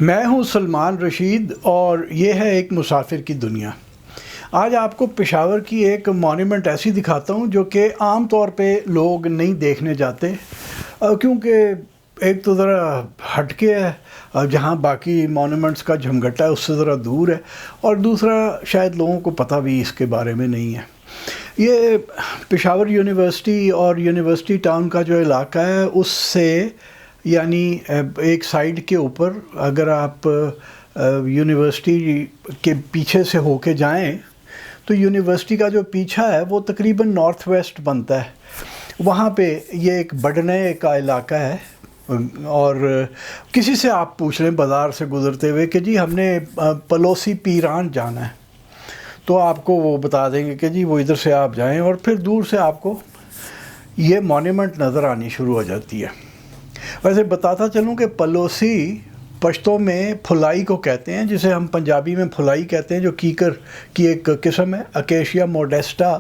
میں ہوں سلمان رشید اور یہ ہے ایک مسافر کی دنیا۔ آج آپ کو پشاور کی ایک مونیومنٹ ایسی دکھاتا ہوں جو کہ عام طور پہ لوگ نہیں دیکھنے جاتے، کیونکہ ایک تو ذرا ہٹ کے ہے، جہاں باقی مونیومنٹس کا جھمگٹا ہے اس سے ذرا دور ہے، اور دوسرا شاید لوگوں کو پتہ بھی اس کے بارے میں نہیں ہے۔ یہ پشاور یونیورسٹی اور یونیورسٹی ٹاؤن کا جو علاقہ ہے اس سے یعنی ایک سائیڈ کے اوپر اگر آپ یونیورسٹی کے پیچھے سے ہو کے جائیں تو یونیورسٹی کا جو پیچھا ہے وہ تقریباً نارتھ ویسٹ بنتا ہے۔ وہاں پہ یہ ایک بڑھنے کا علاقہ ہے، اور کسی سے آپ پوچھ لیں بازار سے گزرتے ہوئے کہ جی ہم نے پلوسی پیران جانا ہے، تو آپ کو وہ بتا دیں گے کہ جی وہ ادھر سے آپ جائیں، اور پھر دور سے آپ کو یہ مونیومنٹ نظر آنی شروع ہو جاتی ہے۔ ویسے بتاتا چلوں کہ پلوسی پشتوں میں پھلائی کو کہتے ہیں، جسے ہم پنجابی میں پھلائی کہتے ہیں، جو کیکر کی ایک قسم ہے، اکیشیا موڈیسٹا،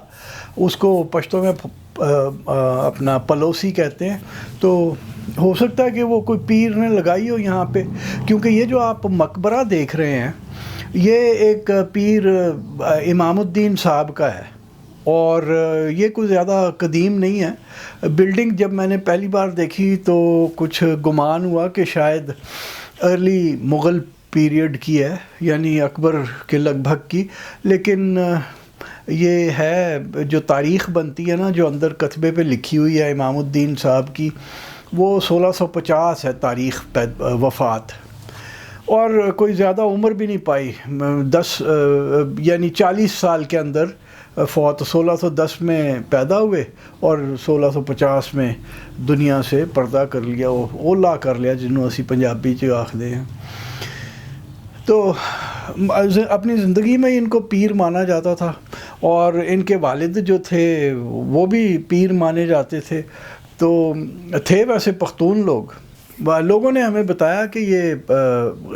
اس کو پشتوں میں اپنا پلوسی کہتے ہیں۔ تو ہو سکتا ہے کہ وہ کوئی پیر نے لگائی ہو یہاں پہ، کیونکہ یہ جو آپ مقبرہ دیکھ رہے ہیں یہ ایک پیر امام الدین صاحب کا ہے، اور یہ کوئی زیادہ قدیم نہیں ہے۔ بلڈنگ جب میں نے پہلی بار دیکھی تو کچھ گمان ہوا کہ شاید ارلی مغل پیریڈ کی ہے، یعنی اکبر کے لگ بھگ کی، لیکن یہ ہے جو تاریخ بنتی ہے نا، جو اندر کتبے پہ لکھی ہوئی ہے امام الدین صاحب کی، وہ 1650 ہے تاریخ وفات، اور کوئی زیادہ عمر بھی نہیں پائی، 40 سال کے اندر فوت۔ 1610 میں پیدا ہوئے اور 1650 میں دنیا سے پردہ کر لیا، اولا کر لیا، جنہوں اسی پنجابی چ آخدے ہیں۔ تو اپنی زندگی میں ان کو پیر مانا جاتا تھا، اور ان کے والد جو تھے وہ بھی پیر مانے جاتے تھے۔ تو تھے ویسے پختون لوگوں نے ہمیں بتایا کہ یہ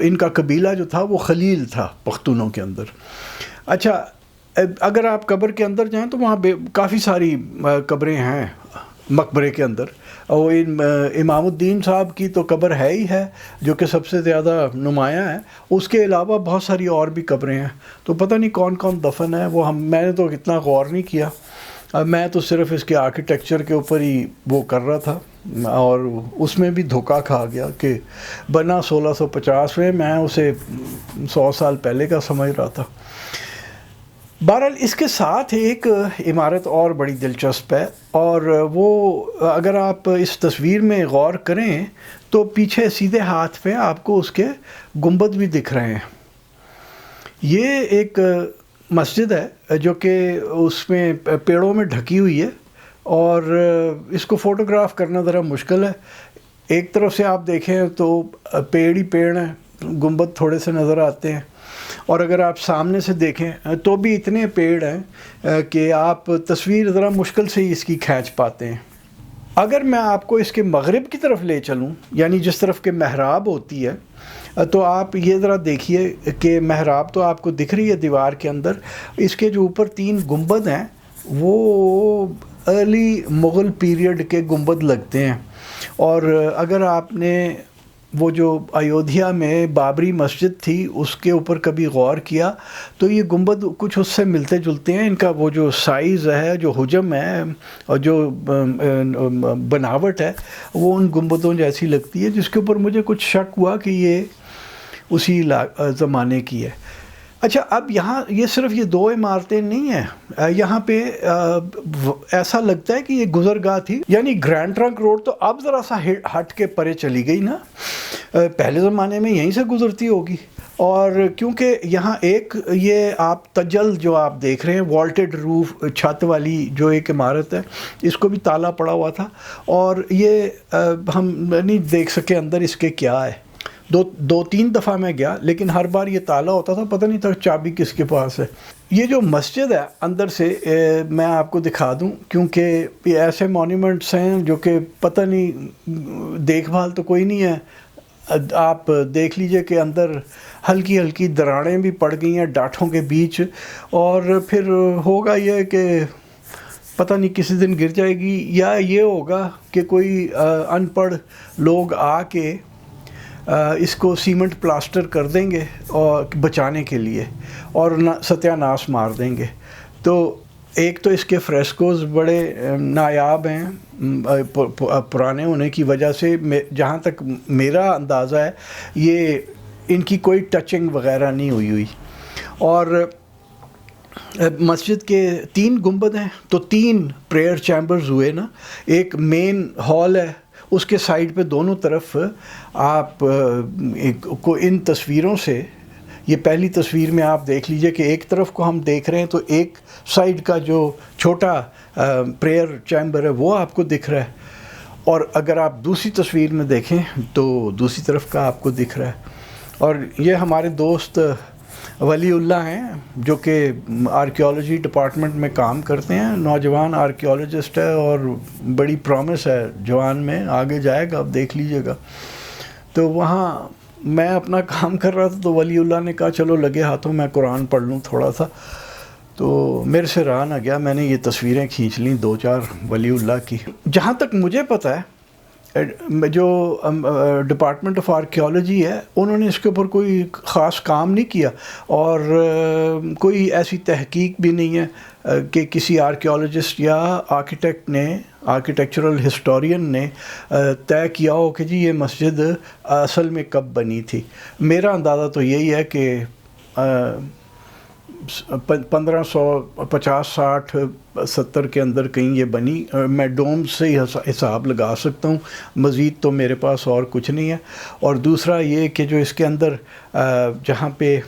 ان کا قبیلہ جو تھا وہ خلیل تھا پختونوں کے اندر۔ اچھا، اگر آپ قبر کے اندر جائیں تو وہاں کافی ساری قبریں ہیں مقبرے کے اندر، اور امام الدین صاحب کی تو قبر ہے ہی ہے جو کہ سب سے زیادہ نمایاں ہے، اس کے علاوہ بہت ساری اور بھی قبریں ہیں، تو پتہ نہیں کون کون دفن ہے وہ میں نے تو اتنا غور نہیں کیا، میں تو صرف اس کے آرکیٹیکچر کے اوپر ہی وہ کر رہا تھا، اور اس میں بھی دھوکہ کھا گیا کہ بنا 1650 میں اسے 100 سال پہلے کا سمجھ رہا تھا۔ بہرحال اس کے ساتھ ایک عمارت اور بڑی دلچسپ ہے، اور وہ اگر آپ اس تصویر میں غور کریں تو پیچھے سیدھے ہاتھ پہ آپ کو اس کے گنبد بھی دکھ رہے ہیں۔ یہ ایک مسجد ہے جو کہ اس میں پیڑوں میں ڈھکی ہوئی ہے، اور اس کو فوٹوگراف کرنا ذرا مشکل ہے۔ ایک طرف سے آپ دیکھیں تو پیڑ ہی پیڑ ہیں، گنبد تھوڑے سے نظر آتے ہیں، اور اگر آپ سامنے سے دیکھیں تو بھی اتنے پیڑ ہیں کہ آپ تصویر ذرا مشکل سے ہی اس کی کھینچ پاتے ہیں۔ اگر میں آپ کو اس کے مغرب کی طرف لے چلوں، یعنی جس طرف کے محراب ہوتی ہے، تو آپ یہ ذرا دیکھیے کہ محراب تو آپ کو دکھ رہی ہے دیوار کے اندر، اس کے جو اوپر 3 گنبد ہیں وہ ارلی مغل پیریڈ کے گنبد لگتے ہیں، اور اگر آپ نے وہ جو ایودھیا میں بابری مسجد تھی اس کے اوپر کبھی غور کیا تو یہ گنبد کچھ اس سے ملتے جلتے ہیں، ان کا وہ جو سائز ہے، جو حجم ہے، اور جو بناوٹ ہے وہ ان گنبدوں جیسی لگتی ہے، جس کے اوپر مجھے کچھ شک ہوا کہ یہ اسی زمانے کی ہے۔ اچھا، اب یہاں یہ صرف یہ 2 عمارتیں نہیں ہیں، یہاں پہ ایسا لگتا ہے کہ یہ گزرگاہ تھی، یعنی گرینڈ ٹرنک روڈ تو اب ذرا سا ہٹ کے پرے چلی گئی نا، پہلے زمانے میں یہیں سے گزرتی ہوگی، اور کیونکہ یہاں ایک یہ آپ تجل جو آپ دیکھ رہے ہیں، والٹڈ روف چھت والی جو ایک عمارت ہے، اس کو بھی تالا پڑا ہوا تھا، اور یہ ہم نہیں دیکھ سکے اندر اس کے کیا ہے۔ 2-3 دفعہ میں گیا لیکن ہر بار یہ تالا ہوتا تھا، پتہ نہیں تھا چابی کس کے پاس ہے۔ یہ جو مسجد ہے اندر سے میں آپ کو دکھا دوں، کیونکہ یہ ایسے مونیومنٹس ہیں جو کہ پتہ نہیں دیکھ بھال تو کوئی نہیں ہے، آپ دیکھ لیجئے کہ اندر ہلکی ہلکی دراڑیں بھی پڑ گئی ہیں ڈاٹھوں کے بیچ، اور پھر ہوگا یہ کہ پتہ نہیں کسی دن گر جائے گی، یا یہ ہوگا کہ کوئی ان پڑھ لوگ آ کے اس کو سیمنٹ پلاسٹر کر دیں گے اور بچانے کے لیے، اور ستیہ ناش مار دیں گے. تو ایک تو اس کے فریسکوز بڑے نایاب ہیں پرانے ہونے کی وجہ سے. جہاں تک میرا اندازہ ہے یہ ان کی کوئی ٹچنگ وغیرہ نہیں ہوئی. اور مسجد کے 3 گنبد ہیں، تو 3 پریئر چیمبرز ہوئے نا. ایک مین ہال ہے، اس کے سائڈ پہ دونوں طرف آپ کو ان تصویروں سے، یہ پہلی تصویر میں آپ دیکھ لیجئے کہ ایک طرف کو ہم دیکھ رہے ہیں تو ایک سائڈ کا جو چھوٹا پریئر چیمبر ہے وہ آپ کو دکھ رہا ہے، اور اگر آپ دوسری تصویر میں دیکھیں تو دوسری طرف کا آپ کو دکھ رہا ہے. اور یہ ہمارے دوست ولی اللہ ہیں جو کہ آرکیالوجی ڈپارٹمنٹ میں کام کرتے ہیں، نوجوان آرکیالوجسٹ ہے اور بڑی پرومس ہے جوان میں، آگے جائے گا، اب دیکھ لیجئے گا. تو وہاں میں اپنا کام کر رہا تھا تو ولی اللہ نے کہا چلو لگے ہاتھوں میں قرآن پڑھ لوں تھوڑا سا. تو میرے سے رہا نہ گیا، میں نے یہ تصویریں کھینچ لیں 2-4 ولی اللہ کی. جہاں تک مجھے پتہ ہے جو ڈپارٹمنٹ آف آرکیالوجی ہے انہوں نے اس کے اوپر کوئی خاص کام نہیں کیا، اور کوئی ایسی تحقیق بھی نہیں ہے کہ کسی آرکیالوجسٹ یا آرکیٹیکٹ نے، آرکیٹیکچرل ہسٹورین نے طے کیا ہو کہ جی یہ مسجد اصل میں کب بنی تھی. میرا اندازہ تو یہی ہے کہ 1550 60 70 کے اندر کہیں یہ بنی. میں ڈوم سے ہی حساب لگا سکتا ہوں، مزید تو میرے پاس اور کچھ نہیں ہے. اور دوسرا یہ کہ جو اس کے اندر جہاں پہ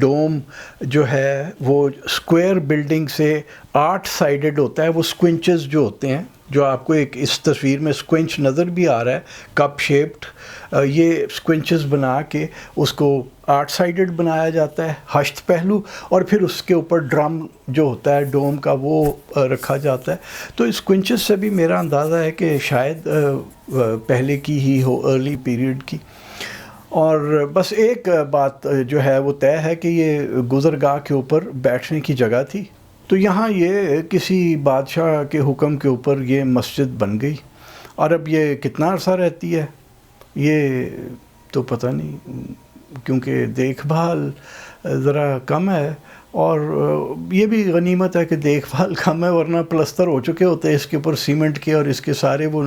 ڈوم جو ہے وہ اسکوائر بلڈنگ سے 8 سائیڈڈ ہوتا ہے، وہ سکوینچز جو ہوتے ہیں، جو آپ کو ایک اس تصویر میں سکوینچ نظر بھی آ رہا ہے کپ شیپڈ، یہ سکوینچز بنا کے اس کو 8 سائیڈڈ بنایا جاتا ہے، 8 پہلو، اور پھر اس کے اوپر ڈرم جو ہوتا ہے ڈوم کا وہ رکھا جاتا ہے. تو اس سکوینچز سے بھی میرا اندازہ ہے کہ شاید پہلے کی ہی ہو، ارلی پیریڈ کی. اور بس ایک بات جو ہے وہ طے ہے کہ یہ گزرگاہ کے اوپر بیٹھنے کی جگہ تھی. تو یہاں یہ کسی بادشاہ کے حکم کے اوپر یہ مسجد بن گئی، اور اب یہ کتنا عرصہ رہتی ہے یہ تو پتہ نہیں، کیونکہ دیکھ بھال ذرا کم ہے. اور یہ بھی غنیمت ہے کہ دیکھ بھال کم ہے، ورنہ پلستر ہو چکے ہوتے اس کے اوپر سیمنٹ کے، اور اس کے سارے وہ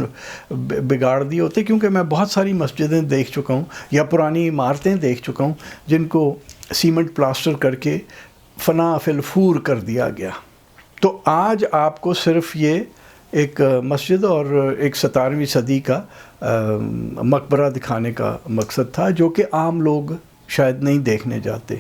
بگاڑ دیے ہوتے. کیونکہ میں بہت ساری مسجدیں دیکھ چکا ہوں یا پرانی عمارتیں دیکھ چکا ہوں جن کو سیمنٹ پلاسٹر کر کے فنا فی الفور کر دیا گیا. تو آج آپ کو صرف یہ ایک مسجد اور ایک 17ویں صدی کا مقبرہ دکھانے کا مقصد تھا، جو کہ عام لوگ شاید نہیں دیکھنے جاتے.